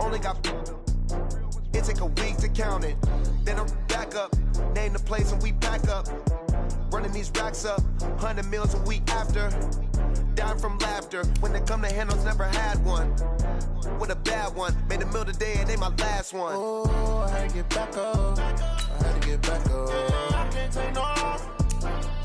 Only got it take a week to count it. Then I'm back up, name the place and we pack up. Running these racks up, 100 meals a week after. Dying from laughter, when they come to handles, never had one. With a bad one, made a meal today and they my last one. Oh, I had to get back up, I had to get back up. I can't take no off,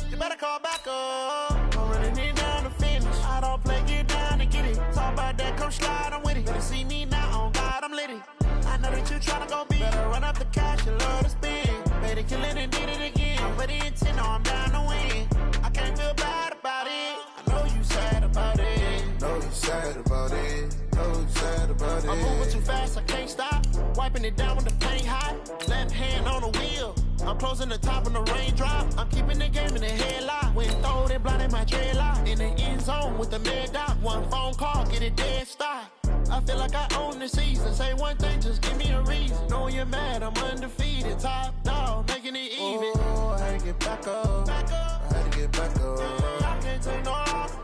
you better call back up. I'm running it down to finish, I don't play, get down and get it. Talk about that, come slide, I'm with it. Better see me now, on God, I'm litty. I know that you tryna go big, better run up the cash and love to spend. Made it, kill it and did it again. I'm with the intent, no, I'm down to win. I can't feel bad about it, I know you sad about it. Know you sad about it, know you sad about it. I'm moving too fast, I can't stop. Wiping it down with the paint hot. Left hand on the wheel. I'm closing the top when the raindrop. I'm keeping the game in the headlock. When throwed and blinded my dreadlock. In the end zone with the mad dot. One phone call, get it dead stop. I feel like I own the season. Say one thing, just give me a reason. Knowing you're mad, I'm undefeated. Top dog, making it even. Oh, I had to get back up, I had to get back up. I can't take no off,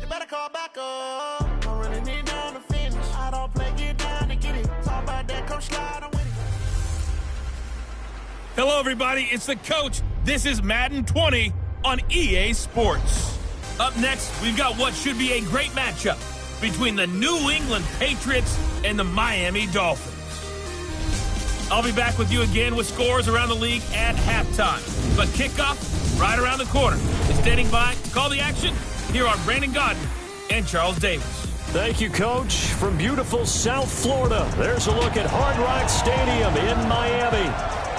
you better call back up. I'm running it down to finish. I don't play, get down and get it. Talk about that, come slide, I'm with it. Hello, everybody. It's the coach. This is Madden 20 on EA Sports. Up next, we've got what should be a great matchup between the New England Patriots and the Miami Dolphins. I'll be back with you again with scores around the league at halftime. But kickoff right around the corner. It's standing by to call the action. Here are Brandon Godden and Charles Davis. Thank you, Coach. From beautiful South Florida, there's a look at Hard Rock Stadium in Miami.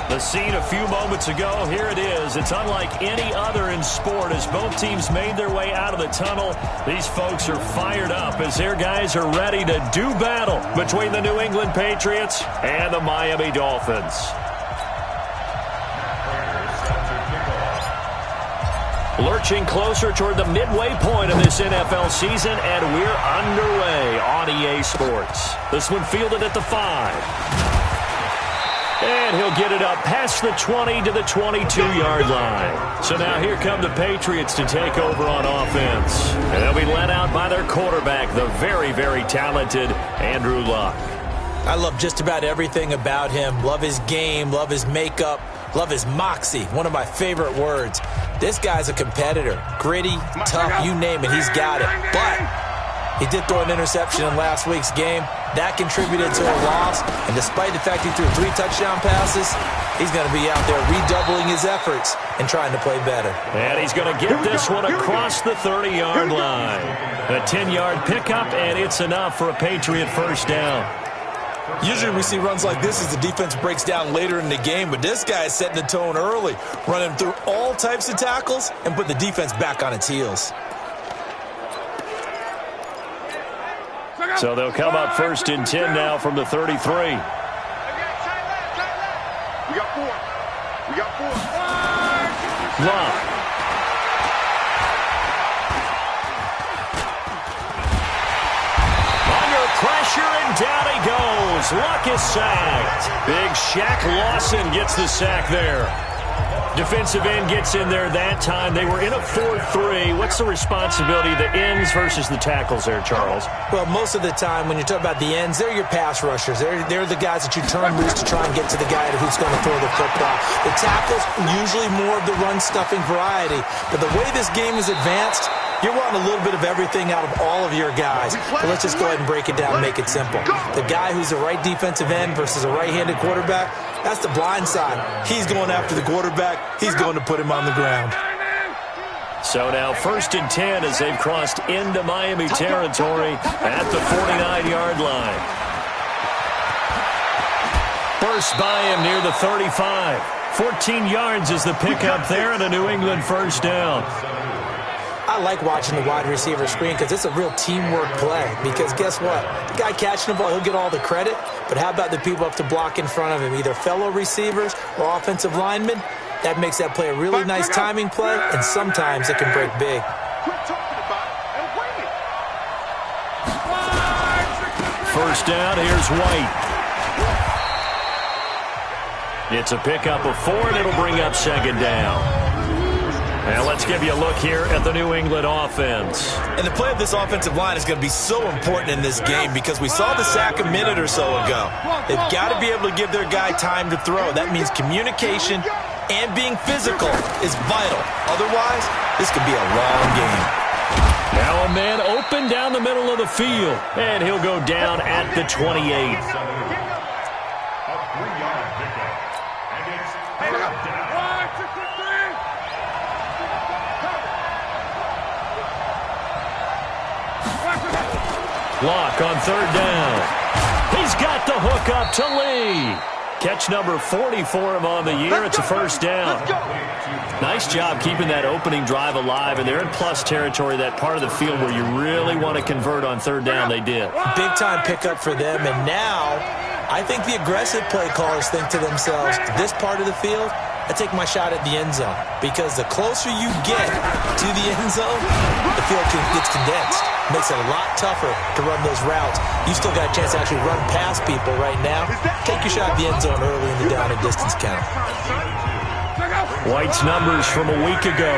The scene a few moments ago, here it is. It's unlike any other in sport as both teams made their way out of the tunnel. These folks are fired up as their guys are ready to do battle between the New England Patriots and the Miami Dolphins. Lurching closer toward the midway point of this NFL season, and we're underway on EA Sports. This one fielded at the 5. And he'll get it up past the 20 to the 22-yard line. So now here come the Patriots to take over on offense. And they'll be led out by their quarterback, the very, very talented Andrew Luck. I love just about everything about him. Love his game, love his makeup, love his moxie, one of my favorite words. This guy's a competitor. Gritty, tough, you name it, he's got it. But he did throw an interception in last week's game. That contributed to a loss, and despite the fact he threw 3 touchdown passes, he's going to be out there redoubling his efforts and trying to play better. And he's going to get this one across the 30-yard line. A 10-yard pickup, and it's enough for a Patriot first down. Usually we see runs like this as the defense breaks down later in the game, but this guy is setting the tone early, running through all types of tackles and put the defense back on its heels. So they'll come up first and 10 now from the 33. We got 4. We got 4. Luck. Under pressure, and down he goes. Luck is sacked. Big Shaq Lawson gets the sack there. Defensive end gets in there that time. They were in a 4-3. What's the responsibility of the ends versus the tackles there, Charles? Well, most of the time when you talk about the ends, they're your pass rushers. They're the guys that you turn loose to try and get to the guy who's going to throw the football. The tackles, usually more of the run-stuffing variety. But the way this game is advanced, you're wanting a little bit of everything out of all of your guys. But let's just go ahead and break it down and make it simple. The guy who's the right defensive end versus a right-handed quarterback, that's the blind side. He's going after the quarterback. He's going to put him on the ground. So now first and 10 as they've crossed into Miami territory at the 49-yard line. First by him near the 35. 14 yards is the pickup there and a New England first down. I like watching the wide receiver screen because it's a real teamwork play. Because guess what? The guy catching the ball, he'll get all the credit. But how about the people up to block in front of him, either fellow receivers or offensive linemen? That makes that play a really nice timing play, and sometimes it can break big. First down, here's White. It's a pickup of 4, and it'll bring up second down. Now let's give you a look here at the New England offense. And the play of this offensive line is going to be so important in this game because we saw the sack a minute or so ago. They've got to be able to give their guy time to throw. That means communication and being physical is vital. Otherwise, this could be a long game. Now a man open down the middle of the field, and he'll go down at the 28. Lock on third down. He's got the hook up to Lee. Catch number 40 for him on the year. It's a first down. Nice job keeping that opening drive alive, and they're in plus territory, that part of the field where you really want to convert on third down. They did. Big-time pickup for them, and now I think the aggressive play callers think to themselves, this part of the field, I take my shot at the end zone, because the closer you get to the end zone, the field gets condensed. Makes it a lot tougher to run those routes. You still got a chance to actually run past people right now. Take your shot at the end zone early in the down and distance count. White's numbers from a week ago.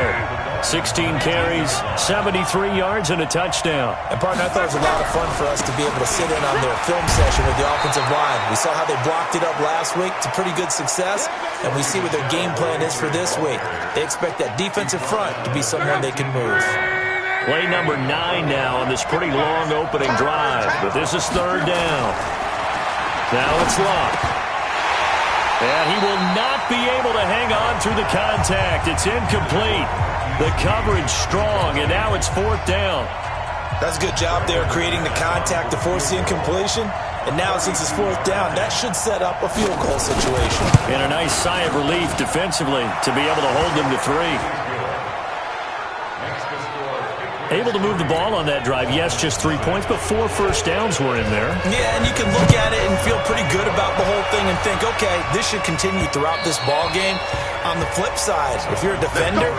16 carries, 73 yards, and a touchdown. And, partner, I thought it was a lot of fun for us to be able to sit in on their film session with the offensive line. We saw how they blocked it up last week to pretty good success, and we see what their game plan is for this week. They expect that defensive front to be someone they can move. Play number 9 now on this pretty long opening drive, but this is third down. Now it's Lock. And he will not be able to hang on through the contact. It's incomplete. The coverage strong, and now it's fourth down. That's a good job there creating the contact to force the incompletion. And now since it's fourth down, that should set up a field goal situation. And a nice sigh of relief defensively to be able to hold them to 3. Able to move the ball on that drive. Yes, just 3 points, but 4 first downs were in there. Yeah, and you can look at it and feel pretty good about the whole thing and think, okay, this should continue throughout this ball game. On the flip side, if you're a defender,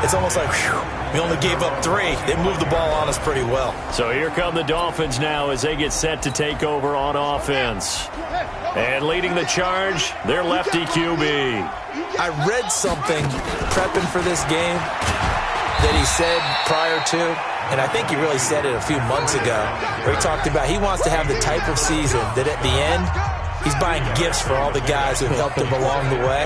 it's almost like, whew, we only gave up 3. They moved the ball on us pretty well. So here come the Dolphins now as they get set to take over on offense. And leading the charge, their lefty QB. I read something prepping for this game that he said prior to, and I think he really said it a few months ago, where he talked about he wants to have the type of season that at the end, he's buying gifts for all the guys who have helped him along the way.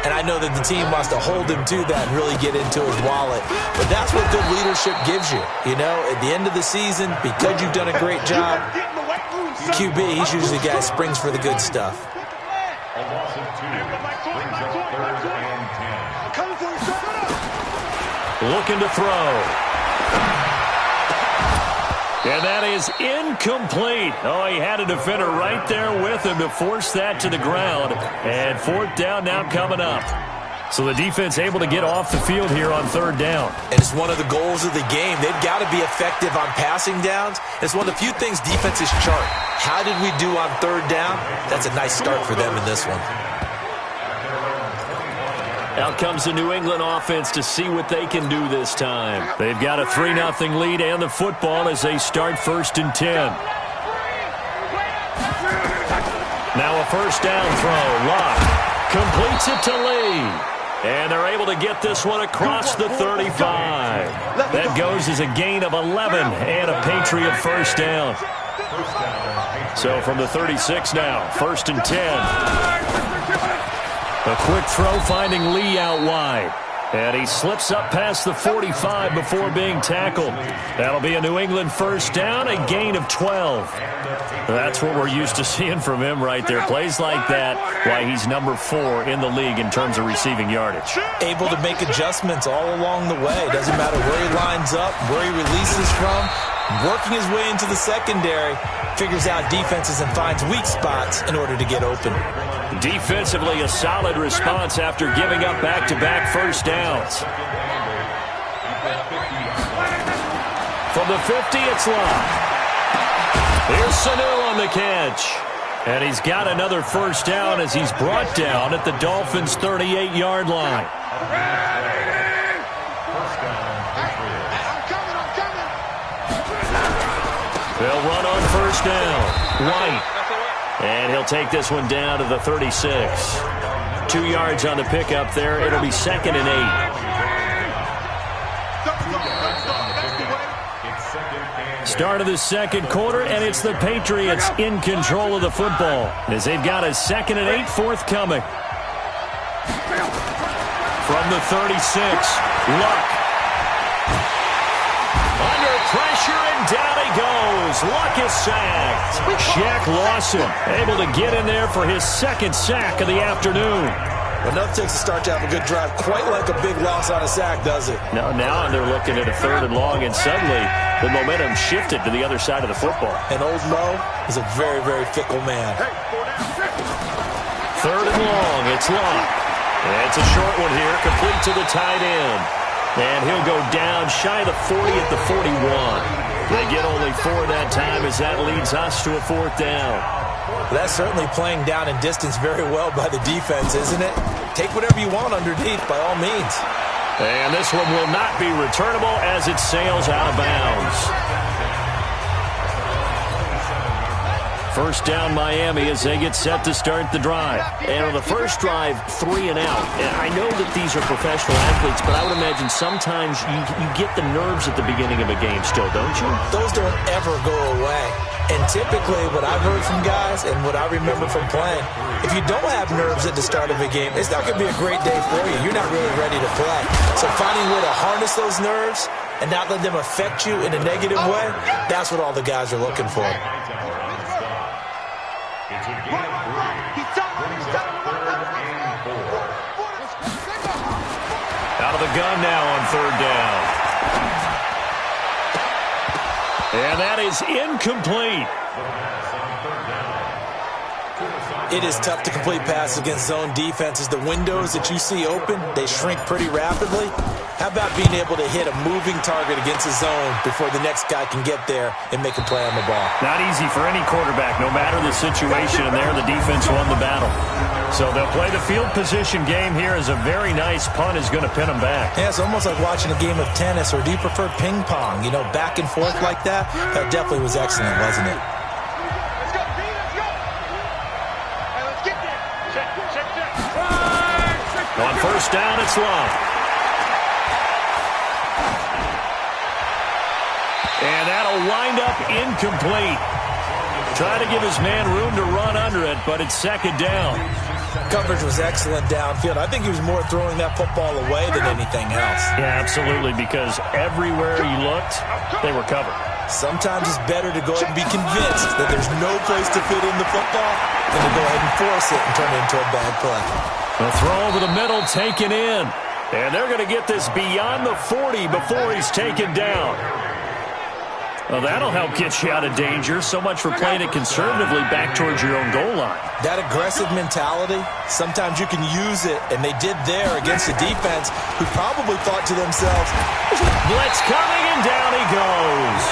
And I know that the team wants to hold him to that and really get into his wallet. But that's what good leadership gives you. You know, at the end of the season, because you've done a great job, QB, he's usually the guy who springs for the good stuff. Looking to throw. And that is incomplete. Oh, he had a defender right there with him to force that to the ground. And fourth down now coming up. So the defense able to get off the field here on third down. And it's one of the goals of the game. They've got to be effective on passing downs. It's one of the few things defenses chart. How did we do on third down? That's a nice start for them in this one. Out comes the New England offense to see what they can do this time. They've got a 3-0 lead and the football as they start 1st and 10. Now a first down throw. Lock completes it to Lee. And they're able to get this one across the 35. That goes as a gain of 11 and a Patriot first down. So from the 36 now, 1st and 10. A quick throw finding Lee out wide. And he slips up past the 45 before being tackled. That'll be a New England first down, a gain of 12. That's what we're used to seeing from him right there. Plays like that, why he's number 4 in the league in terms of receiving yardage. Able to make adjustments all along the way. Doesn't matter where he lines up, where he releases from. Working his way into the secondary, figures out defenses and finds weak spots in order to get open. Defensively, a solid response after giving up back-to-back first downs. From the 50, it's Lock. Here's Sanu on the catch. And he's got another first down as he's brought down at the Dolphins' 38-yard line. They'll run on first down. White. And he'll take this one down to the 36. 2 yards on the pickup there. It'll be 2nd and 8. start of the second quarter, and it's the Patriots in control of the football as they've got a 2nd and 8 forthcoming. From the 36, Luck. Under pressure, and down he goes. Luck is sacked. Shaq Lawson able to get in there for his 2nd sack of the afternoon. Well, nothing takes a start to have a good drive quite like a big loss on a sack, does it? Now they're looking at a 3rd and long, and suddenly the momentum shifted to the other side of the football. And old Mo is a very, very fickle man. 3rd and long, it's Locke. It's a short one here, complete to the tight end. And he'll go down shy of the 40 at the 41. They get only 4 that time as that leads us to a 4th down. That's certainly playing down in distance very well by the defense, isn't it? Take whatever you want underneath, by all means. And this one will not be returnable as it sails out of bounds. 1st down Miami as they get set to start the drive. And on the first drive, 3 and out. And I know that these are professional athletes, but I would imagine sometimes you get the nerves at the beginning of a game still, don't you? Those don't ever go away. And typically what I've heard from guys and what I remember from playing, if you don't have nerves at the start of a game, it's not going to be a great day for you. You're not really ready to play. So finding a way to harness those nerves and not let them affect you in a negative way, that's what all the guys are looking for. Out of the gun now on 3rd down. And that is incomplete. It is tough to complete passes against zone defenses. The windows that you see open, they shrink pretty rapidly. How about being able to hit a moving target against a zone before the next guy can get there and make a play on the ball? Not easy for any quarterback, no matter the situation, and there the defense won the battle. So they'll play the field position game here as a very nice punt is going to pin them back. Yeah, it's almost like watching a game of tennis, or do you prefer ping pong? You know, back and forth like that? That definitely was excellent, wasn't it? On 1st down, it's Love. And that'll wind up incomplete. Try to give his man room to run under it, but it's 2nd down. Coverage was excellent downfield. I think he was more throwing that football away than anything else. Yeah, absolutely, because everywhere he looked, they were covered. Sometimes it's better to go ahead and be convinced that there's no place to fit in the football than to go ahead and force it and turn it into a bad play. The throw over the middle taken in. And they're going to get this beyond the 40 before he's taken down. Well, that'll help get you out of danger. So much for playing it conservatively back towards your own goal line. That aggressive mentality, sometimes you can use it, and they did there against the defense who probably thought to themselves, blitz coming, and down he goes.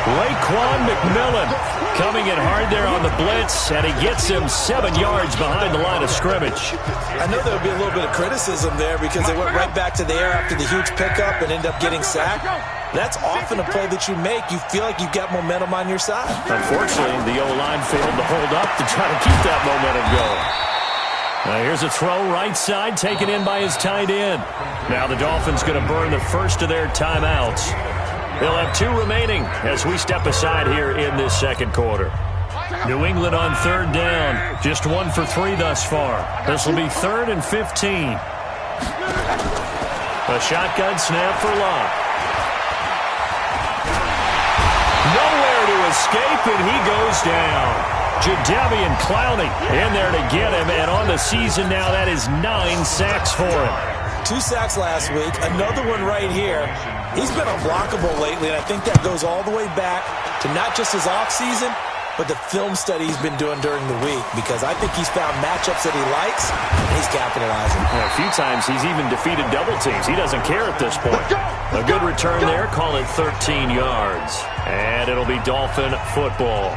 Raekwon McMillan coming in hard there on the blitz, and he gets him 7 yards behind the line of scrimmage. I know there would be a little bit of criticism there because they went right back to the air after the huge pickup and ended up getting sacked. That's often a play that you make. You feel like you've got momentum on your side. Unfortunately, the O-line failed to hold up to try to keep that momentum going. Now here's a throw right side taken in by his tight end. Now the Dolphins going to burn the first of their timeouts. They'll have 2 remaining as we step aside here in this second quarter. New England on 3rd down. Just 1 for 3 thus far. This will be 3rd and 15. A shotgun snap for Locke. Nowhere to escape, and he goes down. Jadeveon Clowney in there to get him, and on the season now, that is 9 sacks for him. 2 sacks last week, another one right here. He's been unblockable lately, and I think that goes all the way back to not just his offseason, but the film study he's been doing during the week, because I think he's found matchups that he likes, and he's capitalizing. Yeah, a few times he's even defeated double teams. He doesn't care at this point. A good return there, call it 13 yards. And it'll be Dolphin football.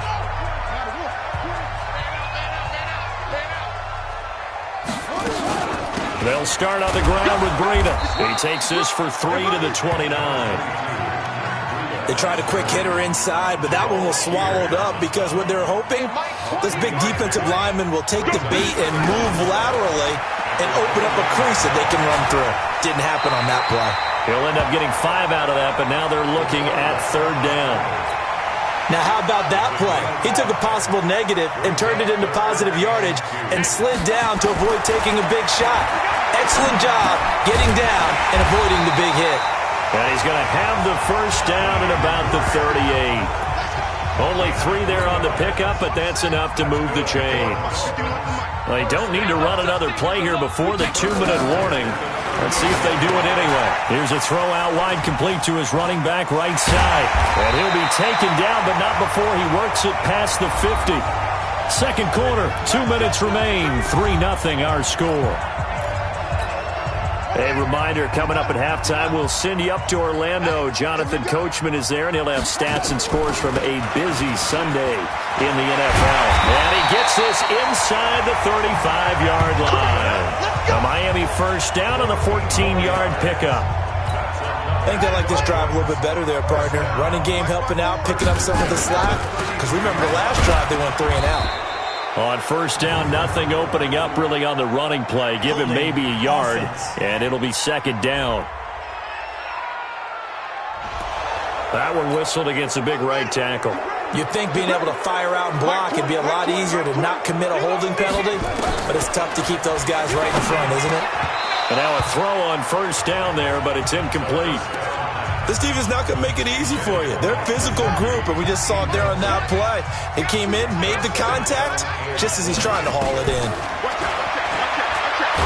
They'll start on the ground with Breida. He takes this for 3 to the 29. They tried a quick hitter inside, but that one was swallowed up because what they're hoping, this big defensive lineman will take the bait and move laterally and open up a crease that they can run through. Didn't happen on that play. He'll end up getting 5 out of that, but now they're looking at 3rd down. Now, how about that play? He took a possible negative and turned it into positive yardage and slid down to avoid taking a big shot. Excellent job getting down and avoiding the big hit. And he's going to have the first down at about the 38. Only 3 there on the pickup, but that's enough to move the chains. They don't need to run another play here before the 2-minute warning. Let's see if they do it anyway. Here's a throw out wide, complete to his running back right side. And he'll be taken down, but not before he works it past the 50. Second quarter, 2 minutes remain. 3-0 our score. A reminder, coming up at halftime, we'll send you up to Orlando. Jonathan Coachman is there, and he'll have stats and scores from a busy Sunday in the NFL. And he gets this inside the 35-yard line. The Miami first down on the 14-yard pickup. I think they like this drive a little bit better there, partner. Running game helping out, picking up some of the slack. Because remember, the last drive they went 3 and out. On first down, nothing opening up really on the running play. Give him maybe a yard, and it'll be second down. That one whistled against a big right tackle. You'd think being able to fire out and block would be a lot easier to not commit a holding penalty, but it's tough to keep those guys right in front, isn't it? And now a throw on first down there, but it's incomplete. This defense is not going to make it easy for you. They're a physical group, and we just saw it there on that play. It came in, made the contact, just as he's trying to haul it in.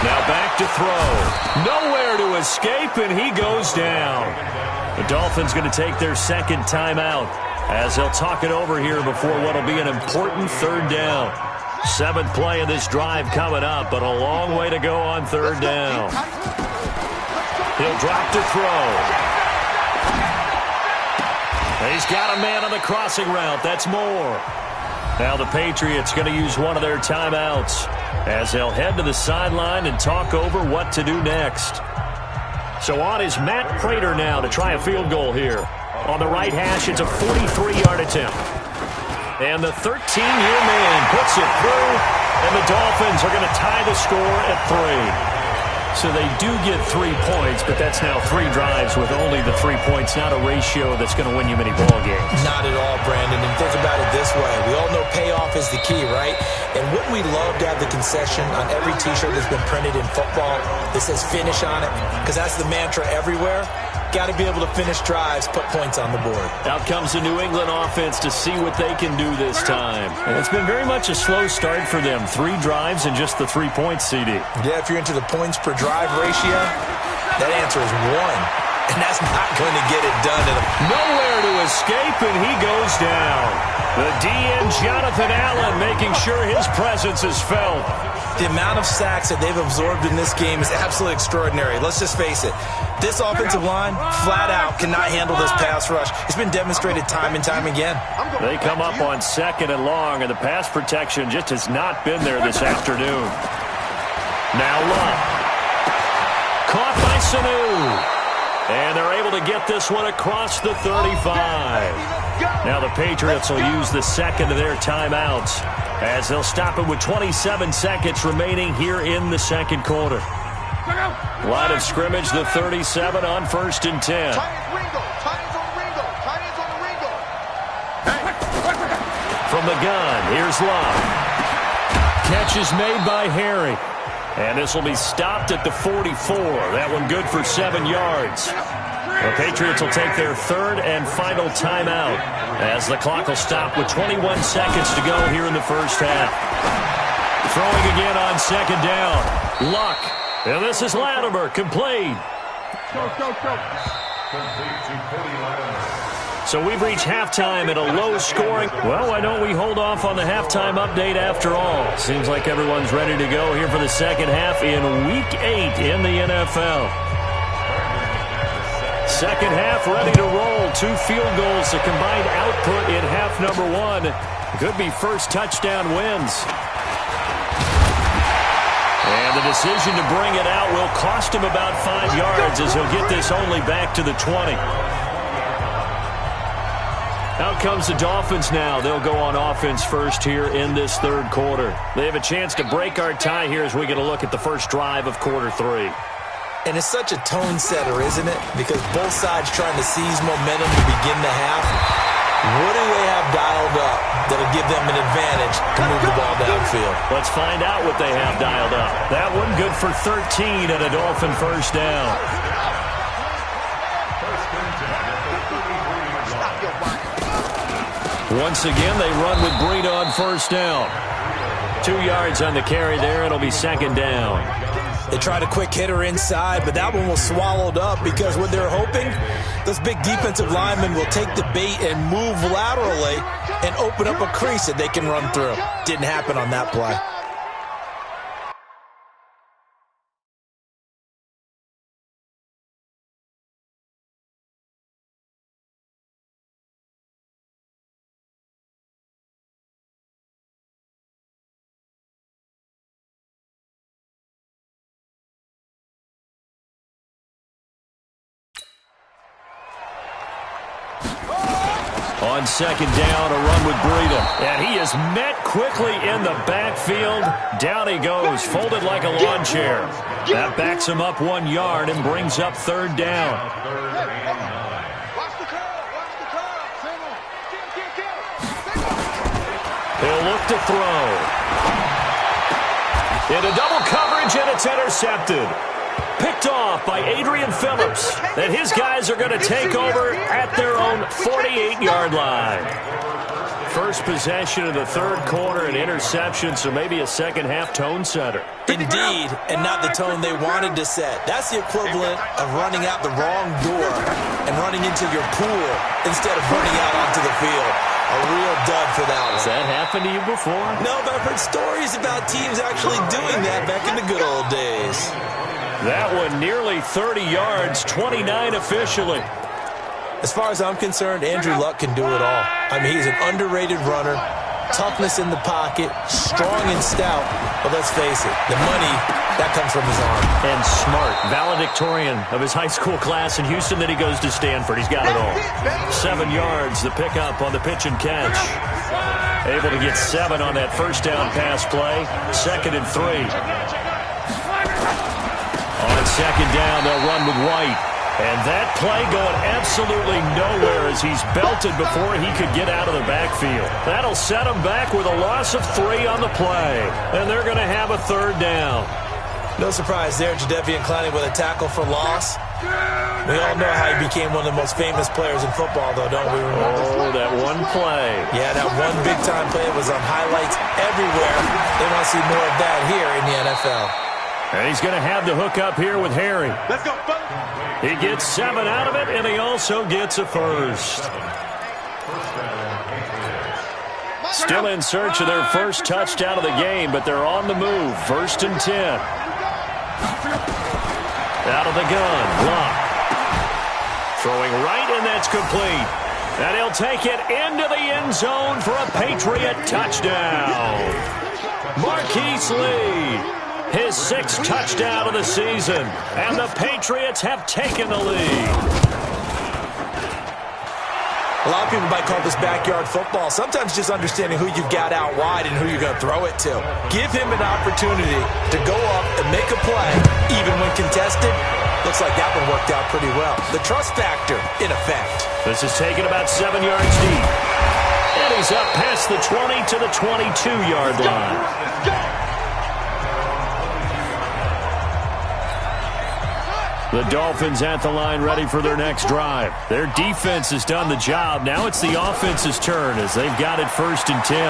Now back to throw. Nowhere to escape, and he goes down. The Dolphins going to take their second timeout as they'll talk it over here before what will be an important third down. 7th play of this drive coming up, but a long way to go on third down. He'll drop to throw. He's got a man on the crossing route. That's more. Now the Patriots going to use one of their timeouts as they'll head to the sideline and talk over what to do next. So on is Matt Prater now to try a field goal here. On the right hash, it's a 43-yard attempt. And the 13-year man puts it through, and the Dolphins are going to tie the score at 3. So they do get 3 points, but that's now 3 drives with only the 3 points, not a ratio that's going to win you many ball games. Not at all, Brandon. And think about it this way. We all know payoff is the key, right? And wouldn't we love to have the concession on every T-shirt that's been printed in football that says finish on it? Because that's the mantra everywhere. Got to be able to finish drives, put points on the board. Out comes the New England offense to see what they can do this time. And it's been very much a slow start for them. 3 drives and just the 3 points, CD. Yeah, if you're into the points per drive ratio, that answer is 1. And that's not going to get it done. Nowhere to escape, and he goes down. The DN, Jonathan Allen, making sure his presence is felt. The amount of sacks that they've absorbed in this game is absolutely extraordinary. Let's just face it. This offensive line, flat out, cannot handle this pass rush. It's been demonstrated time and time again. They come up on 2nd and long, and the pass protection just has not been there this afternoon. Now Love. Caught by Sanu. And they're able to get this one across the 35. Now the Patriots will use the second of their timeouts as they'll stop it with 27 seconds remaining here in the second quarter. Line of scrimmage, the 37 on 1st and 10. From the gun, here's Love. Catch is made by Harry. And this will be stopped at the 44. That one good for 7 yards. The Patriots will take their 3rd and final timeout as the clock will stop with 21 seconds to go here in the first half. Throwing again on 2nd down. Luck. And this is Latimer, complete. So we've reached halftime at a low-scoring. Well, why don't we hold off on the halftime update after all? Seems like everyone's ready to go here for the second half in Week 8 in the NFL. Second half ready to roll. 2 field goals, the combined output in half number 1. Could be first touchdown wins. And the decision to bring it out will cost him about 5 yards as he'll get this only back to the 20. Out comes the Dolphins now. They'll go on offense first here in this third quarter. They have a chance to break our tie here as we get a look at the first drive of quarter 3. And it's such a tone setter, isn't it? Because both sides trying to seize momentum to begin the half. What do they have dialed up that'll give them an advantage to move the ball downfield? Let's find out what they have dialed up. That one good for 13 and a Dolphin first down. Once again, they run with Breida on first down. 2 yards on the carry there. It'll be second down. They tried a quick hitter inside, but that one was swallowed up because what they're hoping, those big defensive linemen will take the bait and move laterally and open up a crease that they can run through. Didn't happen on that play. On second down, a run with Breida. And he is met quickly in the backfield. Down he goes, folded like a lawn chair. That backs him up 1 yard and brings up third down. He'll look to throw. Into double coverage, and it's intercepted. Picked off by Adrian Phillips. And his guys are going to take over at their own 48-yard line. First possession of the third quarter, an interception, so maybe a second-half tone setter. Indeed, and not the tone they wanted to set. That's the equivalent of running out the wrong door and running into your pool instead of running out onto the field. A real dud for that one. Has that happened to you before? No, but I've heard stories about teams actually doing that back in the good old days. That one nearly 30 yards, 29 officially. As far as I'm concerned, Andrew Luck can do it all. I mean, he's an underrated runner, toughness in the pocket, strong and stout. But let's face it, the money, that comes from his arm. And smart, valedictorian of his high school class in Houston. Then he goes to Stanford. He's got it all. 7 yards, the pickup on the pitch and catch. Able to get 7 on that first down pass play. 2nd and 3. On second down, they'll run with White. And that play going absolutely nowhere as he's belted before he could get out of the backfield. That'll set him back with a loss of 3 on the play. And they're going to have a third down. No surprise there, Jadeveon Clowney with a tackle for loss. We all know how he became one of the most famous players in football, though, don't we? Oh, that one play. Yeah, that one big-time play was on highlights everywhere. They want to see more of that here in the NFL. And he's going to have the hook up here with Harry. Let's go, folks. He gets 7 out of it, and he also gets a first. Still in search of their first touchdown of the game, but they're on the move. 1st and 10. Out of the gun, Luck. Throwing right, and that's complete. And he'll take it into the end zone for a Patriot touchdown. Marquise Lee. His 6th touchdown of the season, and the Patriots have taken the lead. A lot of people might call this backyard football. Sometimes just understanding who you've got out wide and who you're going to throw it to. Give him an opportunity to go up and make a play, even when contested. Looks like that one worked out pretty well. The trust factor, in effect. This is taken about 7 yards deep. And he's up past the 20 to the 22-yard line. The Dolphins at the line ready for their next drive. Their defense has done the job. Now it's the offense's turn as they've got it 1st and 10.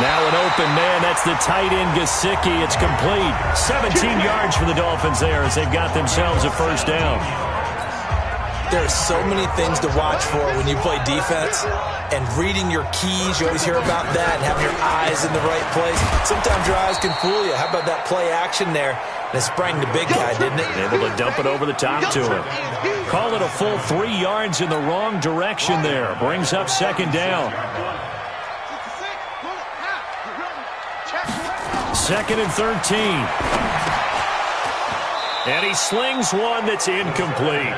Now an open man. That's the tight end, Gesicki. It's complete. 17 yards for the Dolphins there as they've got themselves a first down. There are so many things to watch for when you play defense. And reading your keys, you always hear about that, and having your eyes in the right place. Sometimes your eyes can fool you. How about that play action there? And it sprang the big guy, didn't it? Able to dump it over the top to him. Call it a full 3 yards in the wrong direction there. Brings up 2nd down. 2nd and 13. And he slings one that's incomplete.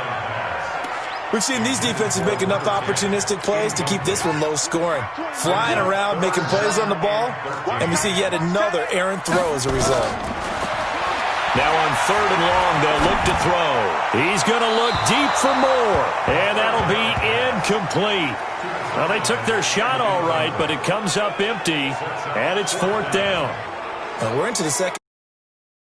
We've seen these defenses make enough opportunistic plays to keep this one low scoring. Flying around, making plays on the ball, and we see yet another errant throw as a result. Now on 3rd and long, they'll look to throw. He's going to look deep for more. And that'll be incomplete. Well, they took their shot all right, but it comes up empty. And it's 4th down. We're into the second.